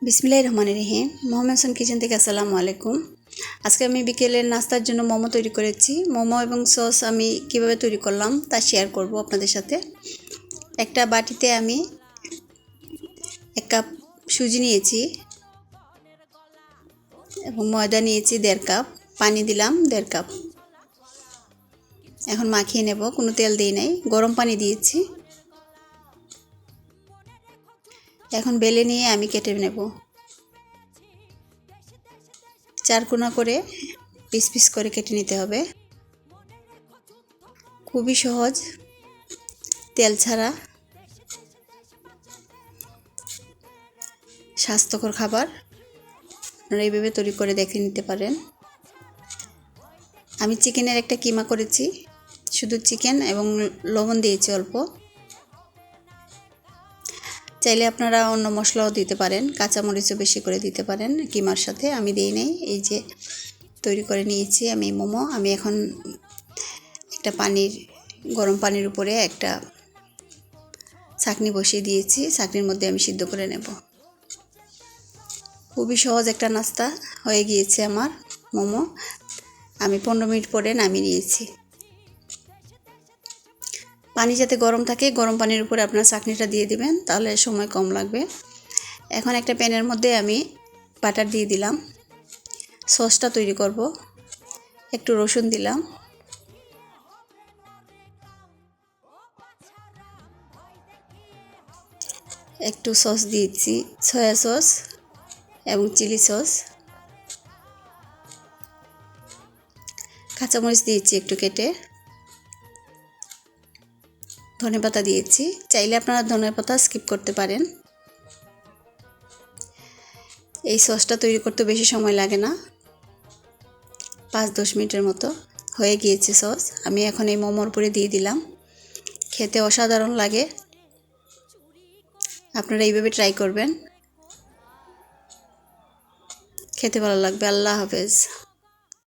বিসমিল্লাহির রহমানির রহিম। মোহাম্মদ হাসান কিচেন থেকে আসসালামু আলাইকুম। আজকে আমি বিকেলের নাস্তার জন্য মোমো তৈরি করেছি। মোমো এবং সস আমি কিভাবে তৈরি করলাম তা শেয়ার করব আপনাদের সাথে। একটা বাটিতে আমি 1 কাপ সুজি নিয়েছি এবং ময়দা নিয়েছি 1.5 কাপ, পানি দিলাম 1.5 কাপ। এখন মাখিয়ে নেব, কোনো তেল দিই নাই, গরম পানি দিয়েছি। এখন বেলে নিয়ে আমি কেটে নেব। 4 কোনা করে পিস পিস করে কেটে নিতে হবে। খুবই সহজ, তেল ছাড়া স্বাস্থ্যকর খাবার। আপনারা এইভাবে তৈরি করে দেখে নিতে পারেন। আমি চিকেনের একটা কিমা করেছি, শুধু চিকেন এবং লবণ দিয়েছি অল্প। চাইলে আপনারা অন্য মশলাও দিতে পারেন, কাঁচামরিচও বেশি করে দিতে পারেন কিমার সাথে। আমি দিই নাই। এই যে তৈরি করে নিয়েছি আমি মোমো। আমি এখন একটা গরম পানির উপরে একটা ছাঁকনি বসিয়ে দিয়েছি। ছাঁকনির মধ্যে আমি সিদ্ধ করে নেব। খুবই সহজ একটা নাস্তা হয়ে গিয়েছে আমার মোমো। আমি 15 মিনিট পরে নামিয়ে নিয়েছি। পানি যাতে গরম থাকে, গরম পানির উপরে আপনার চাটনিটা দিয়ে দিবেন, তাহলে সময় কম লাগবে। এখন একটা প্যানের মধ্যে আমি বাটার দিয়ে দিলাম। সসটা তৈরি করব। একটু রসুন দিলাম, একটু সস দিয়েছি, সয়া সস এবং চিলি সস। কাঁচামরিচ দিয়েছি একটু কেটে। ধনেপাতা দিয়েছি, চাইলে আপনারা ধনেপাতা স্কিপ করতে পারেন। এই সসটা তৈরি করতে বেশি সময় লাগে না, 5-10 মিনিটের মতো হয়ে গিয়েছে সস। আমি এখন এই মোমোর উপরে দিয়ে দিলাম। খেতে অসাধারণ লাগে, আপনারা এইভাবে ট্রাই করবেন, খেতে ভালো লাগবে। আল্লাহ হাফেজ।